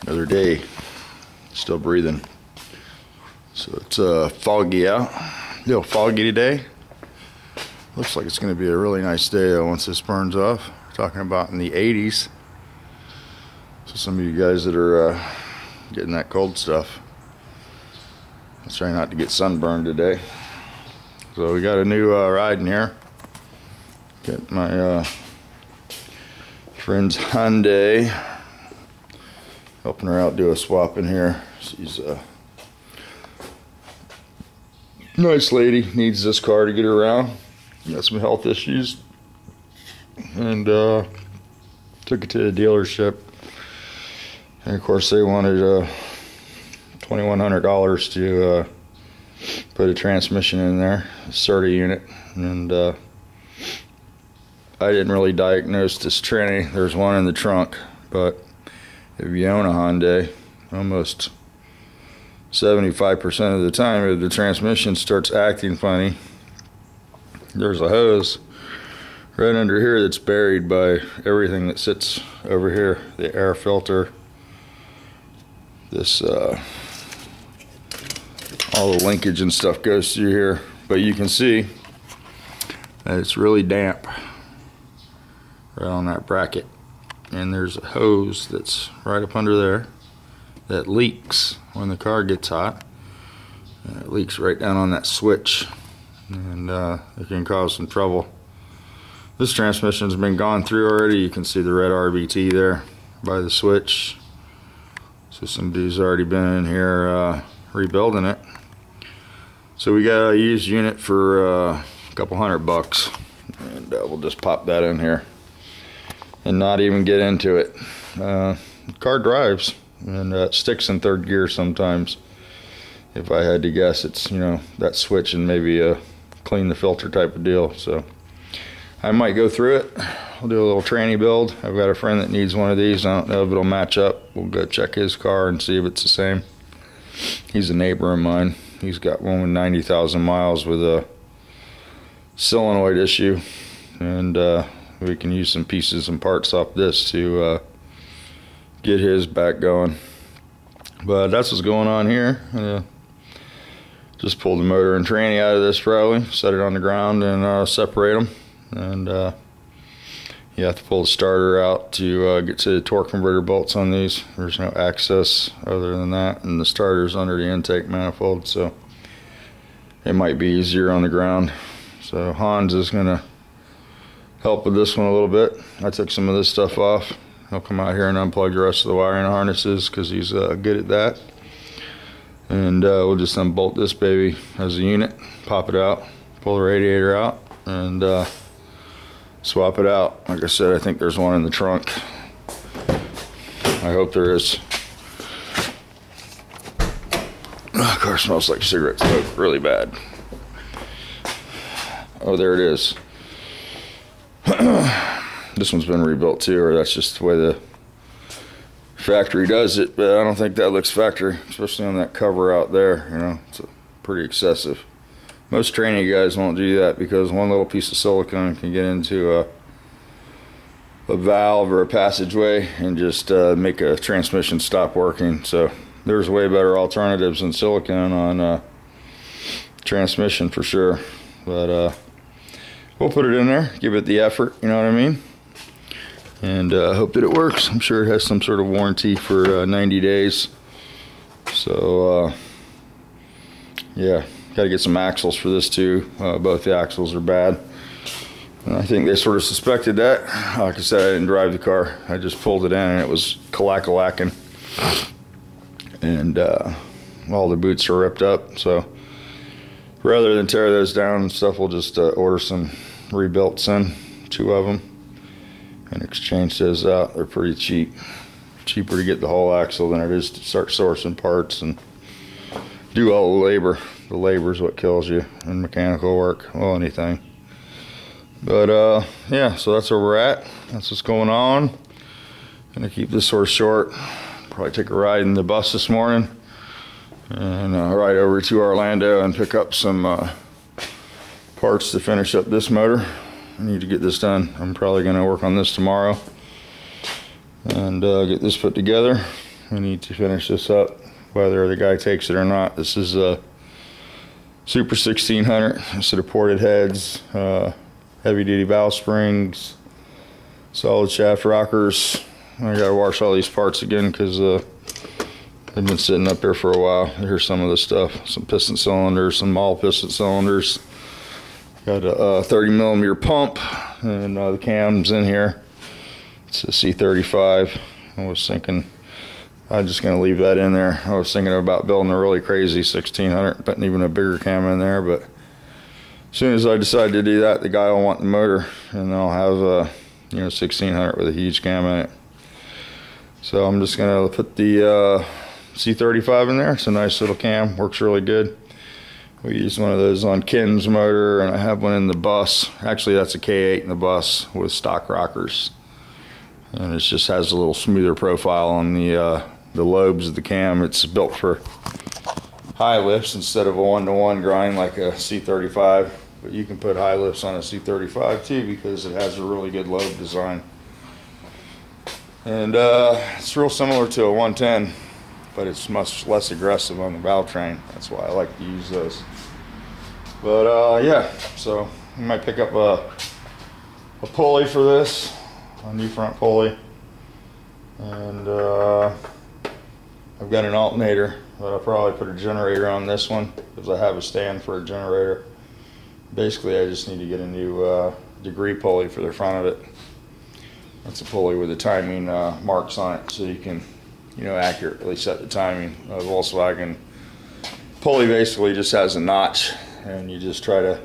Another day, still breathing. So it's foggy out, a little foggy today. Looks like it's going to be a really nice day though once this burns off. We're talking about in the 80s. So some of you guys that are getting that cold stuff, let's try not to get sunburned today. So we got a new ride in here. Got my friend's Hyundai. Helping her out do a swap in here. She's a nice lady, needs this car to get her around. Got some health issues. And took it to the dealership. And of course they wanted $2,100 to put a transmission in there, a CERTA unit. And I didn't really diagnose this tranny. There's one in the trunk, but if you own a Hyundai, almost 75% of the time if the transmission starts acting funny, there's a hose right under here that's buried by everything that sits over here, the air filter, this all the linkage and stuff goes through here, but you can see that it's really damp right on that bracket. And there's a hose that's right up under there that leaks when the car gets hot. And it leaks right down on that switch, and it can cause some trouble. This transmission's been gone through already. You can see the red RBT there by the switch. So somebody's already been in here rebuilding it. So we got a used unit for a couple $100, and we'll just pop that in here and not even get into it. The car drives, and it sticks in third gear sometimes. If I had to guess, it's, you know, that switch and maybe a clean the filter type of deal. So I might go through it. I'll do a little tranny build. I've got a friend that needs one of these. I don't know if it'll match up. We'll go check his car and see if it's the same. He's a neighbor of mine. He's got one with 90,000 miles with a solenoid issue, and we can use some pieces and parts off this to get his back going. But that's what's going on here. Just pull the motor and tranny out of this probably, set it on the ground and separate them. And you have to pull the starter out to get to the torque converter bolts on these. There's no access other than that, and the starter's under the intake manifold, so it might be easier on the ground. So Hans is gonna help with this one a little bit. I took some of this stuff off. He'll come out here and unplug the rest of the wiring harnesses because he's good at that. And we'll just unbolt this baby as a unit, pop it out, pull the radiator out, and swap it out. Like I said, I think there's one in the trunk. I hope there is. Oh, car smells like cigarette smoke really bad. Oh, there it is. This one's been rebuilt too, or that's just the way the factory does it, but I don't think that looks factory, especially on that cover out there. You know, it's pretty excessive. Most training guys won't do that because one little piece of silicone can get into a valve or a passageway and just make a transmission stop working. So there's way better alternatives than silicone on transmission for sure. But we'll put it in there, give it the effort, you know what I mean? And hope that it works. I'm sure it has some sort of warranty for 90 days. So yeah, got to get some axles for this too. Both the axles are bad, and I think they sort of suspected that. Like I said, I didn't drive the car. I just pulled it in and it was kalak-kalacking, and all the boots are ripped up. So rather than tear those down and stuff, we'll just order some rebuilts in, 2 of them, and exchange those out. They're pretty cheap. Cheaper to get the whole axle than it is to start sourcing parts and do all the labor. The labor is what kills you in mechanical work, well, anything. But yeah, so that's where we're at. That's what's going on. Gonna keep this sort of short. Probably take a ride in the bus this morning and ride over to Orlando and pick up some parts to finish up this motor. I need to get this done. I'm probably gonna work on this tomorrow and get this put together I need to finish this up, whether the guy takes it or not. This is a Super 1600. Instead of ported heads, heavy duty valve springs, solid shaft rockers. I gotta wash all these parts again because they've been sitting up here for a while. Here's some of the stuff. Some piston cylinders, some all piston cylinders. Got a 30 millimeter pump, and the cam's in here. It's a C35. I was thinking I'm just gonna leave that in there. I was thinking about building a really crazy 1600, putting even a bigger cam in there, but as soon as I decide to do that, the guy will want the motor, and I'll have a 1600 with a huge cam in it. So I'm just gonna put the C35 in there. It's a nice little cam, works really good. We use one of those on Ken's motor, and I have one in the bus. Actually, that's a K8 in the bus with stock rockers, and it just has a little smoother profile on the lobes of the cam. It's built for high lifts instead of a 1-to-1 grind like a C35, but you can put high lifts on a C35 too because it has a really good lobe design. And it's real similar to a 110, but it's much less aggressive on the valve train. That's why I like to use those. But yeah, so you might pick up a pulley for this, a new front pulley. And I've got an alternator, but I'll probably put a generator on this one because I have a stand for a generator. Basically, I just need to get a new degree pulley for the front of it. That's a pulley with the timing marks on it, so you can, accurately set the timing. A Volkswagen pulley basically just has a notch, and you just try to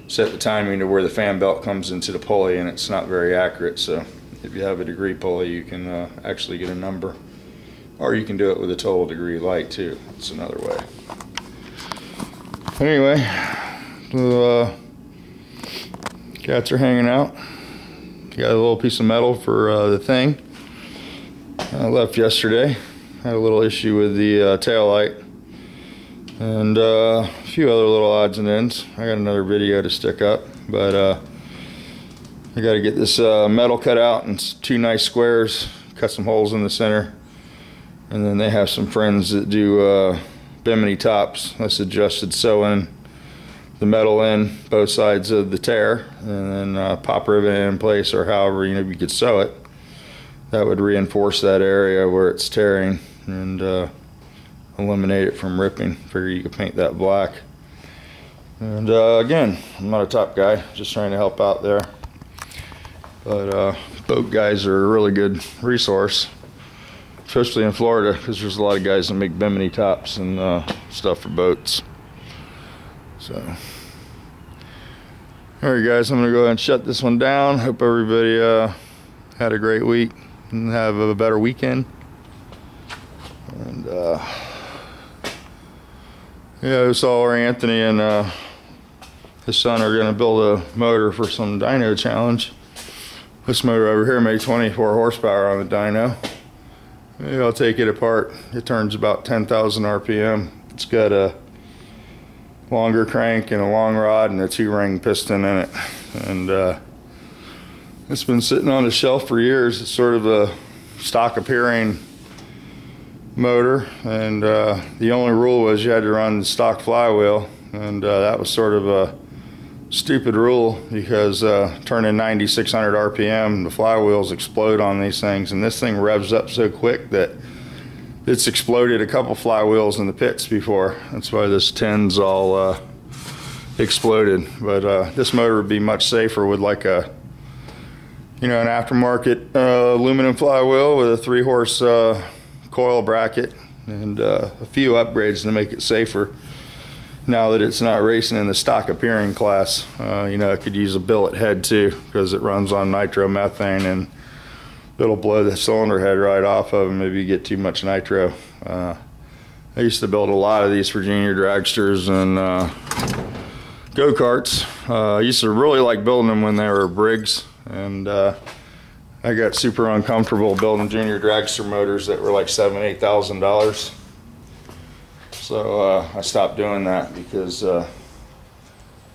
set the timing to where the fan belt comes into the pulley, and it's not very accurate. So if you have a degree pulley, you can actually get a number, or you can do it with a total degree light too. It's another way. Anyway, the cats are hanging out. Got a little piece of metal for the thing. I left yesterday. Had a little issue with the tail light, and a few other little odds and ends. I got another video to stick up, but I got to get this metal cut out in 2 nice squares, cut some holes in the center, and then they have some friends that do bimini tops. That's adjusted sewing the metal in both sides of the tear, and then pop rivet in place, or however you could sew it. That would reinforce that area where it's tearing and eliminate it from ripping. Figure you could paint that black. And again, I'm not a top guy, just trying to help out there. But boat guys are a really good resource, especially in Florida, because there's a lot of guys that make bimini tops and stuff for boats. So, alright guys, I'm going to go ahead and shut this one down. Hope everybody had a great week and have a better weekend. And yeah, I saw where Anthony and his son are going to build a motor for some dyno challenge. This motor over here made 24 horsepower on the dyno. Maybe I'll take it apart. It turns about 10,000 RPM. It's got a longer crank and a long rod and a 2-ring piston in it, and it's been sitting on the shelf for years. It's sort of a stock appearing motor, and the only rule was you had to run the stock flywheel, and that was sort of a stupid rule because turning 9,600 RPM, the flywheels explode on these things, and this thing revs up so quick that it's exploded a couple flywheels in the pits before. That's why this 10's all exploded. But this motor would be much safer with like a, an aftermarket aluminum flywheel with a 3-horse coil bracket, and a few upgrades to make it safer. Now that it's not racing in the stock appearing class, it could use a billet head too, because it runs on nitromethane, and it'll blow the cylinder head right off of them if you get too much nitro. I used to build a lot of these for junior dragsters and go-karts. I used to really like building them when they were Briggs, and I got super uncomfortable building junior dragster motors that were like $7,000 to $8,000. So I stopped doing that because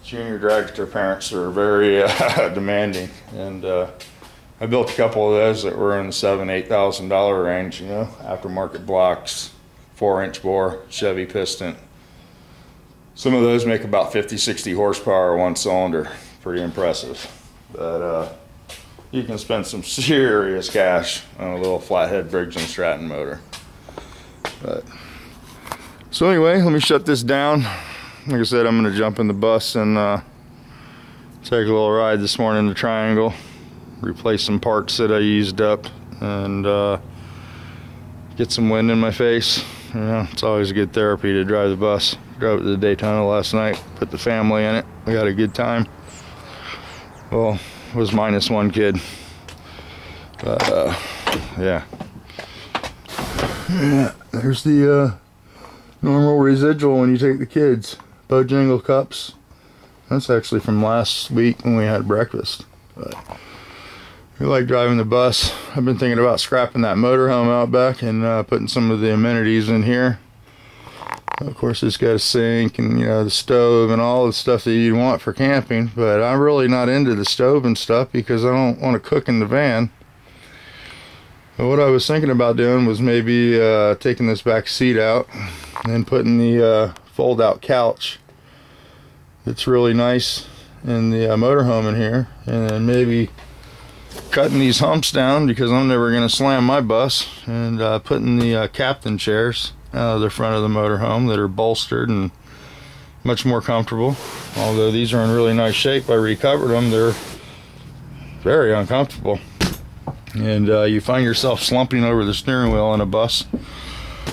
junior dragster parents are very demanding, and I built a couple of those that were in the $7,000–8,000 range, you know, aftermarket blocks, 4-inch bore, Chevy piston. Some of those make about 50–60 horsepower one cylinder. Pretty impressive. But you can spend some serious cash on a little flathead Briggs & Stratton motor. But, so anyway, let me shut this down. Like I said, I'm going to jump in the bus and take a little ride this morning to Triangle. Replace some parts that I used up and get some wind in my face. You know, it's always a good therapy to drive the bus. Drove it to the Daytona last night, put the family in it. We had a good time. Well, it was minus one kid. But yeah. Yeah, there's the normal residual when you take the kids. Bojangle cups. That's actually from last week when we had breakfast. But we like driving the bus. I've been thinking about scrapping that motorhome out back and putting some of the amenities in here. Of course, it's got a sink and, you know, the stove and all the stuff that you'd want for camping. But I'm really not into the stove and stuff because I don't want to cook in the van. But what I was thinking about doing was maybe taking this back seat out and putting the fold-out couch. It's really nice in the motorhome in here, and then maybe cutting these humps down because I'm never going to slam my bus, and putting the captain chairs out of the front of the motorhome that are bolstered and much more comfortable. Although these are in really nice shape, I recovered them. They're very uncomfortable, and you find yourself slumping over the steering wheel in a bus.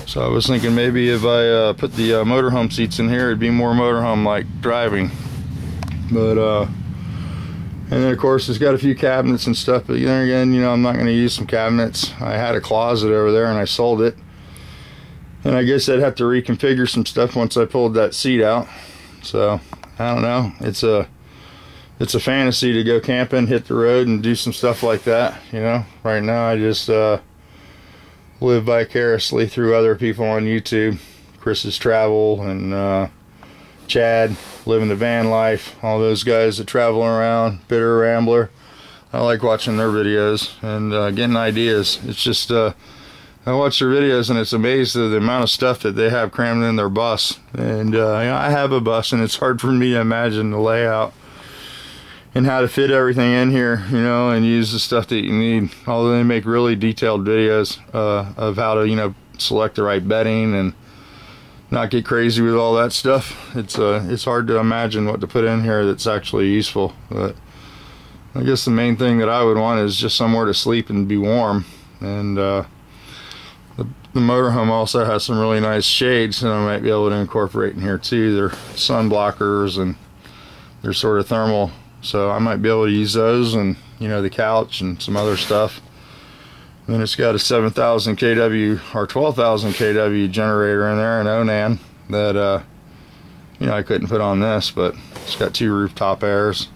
So I was thinking maybe if I put the motorhome seats in here, it'd be more motorhome-like driving. But and then of course it's got a few cabinets and stuff. But then again, you know, I'm not going to use some cabinets. I had a closet over there and I sold it. And I guess I'd have to reconfigure some stuff once I pulled that seat out. So I don't know. It's a fantasy to go camping, hit the road, and do some stuff like that. You know, right now I just live vicariously through other people on YouTube. Chris's Travel and Chad, living the van life. All those guys that travel around, Bitter Rambler. I like watching their videos and getting ideas. It's just I watch their videos and it's amazed at the amount of stuff that they have crammed in their bus. And you know, I have a bus and it's hard for me to imagine the layout and how to fit everything in here, you know, and use the stuff that you need. Although they make really detailed videos of how to, you know, select the right bedding and not get crazy with all that stuff. It's hard to imagine what to put in here that's actually useful. But I guess the main thing that I would want is just somewhere to sleep and be warm. And the motorhome also has some really nice shades that I might be able to incorporate in here too. They're sun blockers and they're sort of thermal. So I might be able to use those, and you know, the couch and some other stuff. And then it's got a 7,000 kW or 12,000 kW generator in there, an Onan that you know, I couldn't put on this, but it's got 2 rooftop airs,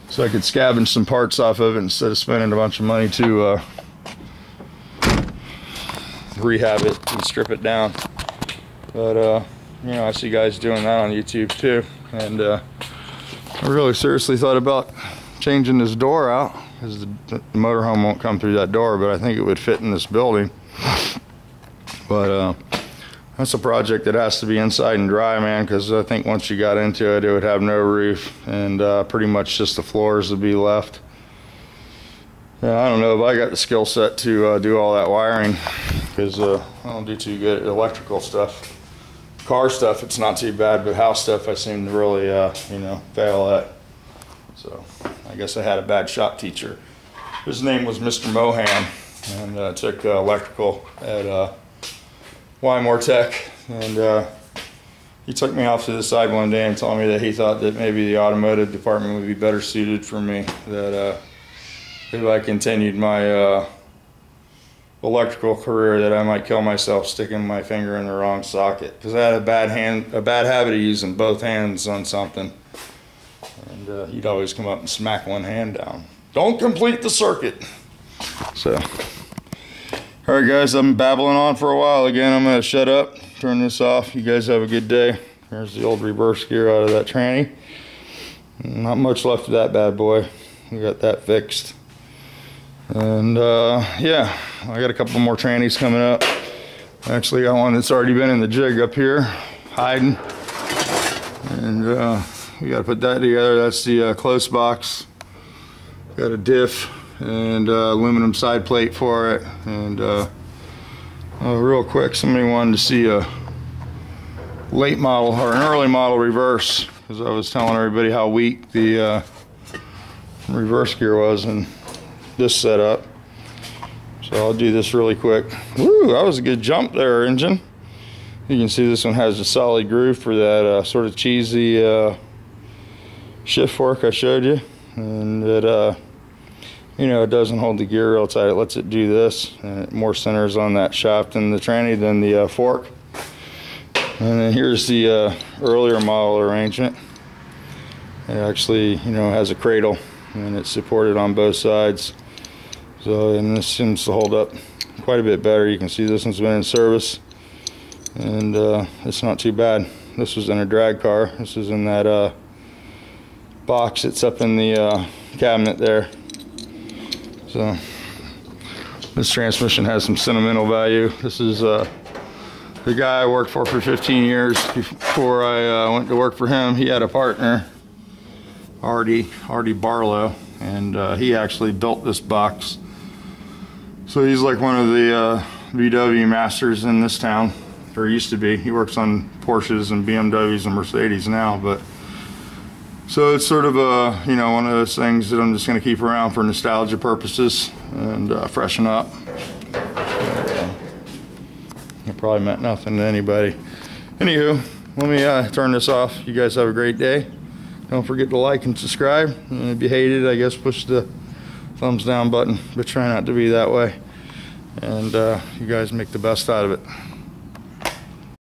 so I could scavenge some parts off of it instead of spending a bunch of money to rehab it and strip it down. But you know, I see guys doing that on YouTube too, and I really seriously thought about changing this door out because the motorhome won't come through that door, but I think it would fit in this building. But that's a project that has to be inside and dry, man, because I think once you got into it, it would have no roof and pretty much just the floors would be left. Yeah, I don't know if I got the skill set to do all that wiring because I don't do too good at electrical stuff. Car stuff, it's not too bad, but house stuff, I seem to really, you know, fail at. So I guess I had a bad shop teacher. His name was Mr. Mohan, and took electrical at Wymore Tech. And he took me off to the side one day and told me that he thought that maybe the automotive department would be better suited for me. That if I continued my electrical career, that I might kill myself sticking my finger in the wrong socket, because I had a bad habit of using both hands on something, and he'd always come up and smack one hand down. Don't complete the circuit. So, all right, guys, I'm babbling on for a while again. I'm gonna shut up, turn this off. You guys have a good day. There's the old reverse gear out of that tranny. Not much left of that bad boy. We got that fixed. And yeah, I got a couple more trannies coming up. Actually got one that's already been in the jig up here, hiding. And we got to put that together. That's the close box. Got a diff and aluminum side plate for it. And real quick, somebody wanted to see a late model or an early model reverse, because I was telling everybody how weak the reverse gear was in this setup. So I'll do this really quick. Woo, that was a good jump there, engine. You can see this one has a solid groove for that sort of cheesy shift fork I showed you. And it, you know, it doesn't hold the gear real tight. It lets it do this. And it more centers on that shaft in the tranny than the fork. And then here's the earlier model arrangement. It actually, you know, has a cradle and it's supported on both sides. So, and this seems to hold up quite a bit better. You can see this one's been in service, and it's not too bad. This was in a drag car. This is in that box that's up in the cabinet there. So this transmission has some sentimental value. This is the guy I worked for 15 years before I went to work for him. He had a partner, Artie Barlow, and he actually built this box. So he's like one of the VW masters in this town, or used to be. He works on Porsches and BMWs and Mercedes now, but so it's sort of a, you know, one of those things that I'm just going to keep around for nostalgia purposes and freshen up. It probably meant nothing to anybody. Anywho, let me turn this off. You guys have a great day. Don't forget to like and subscribe. And if you hate it, I guess push the thumbs down button, but try not to be that way. And you guys make the best out of it.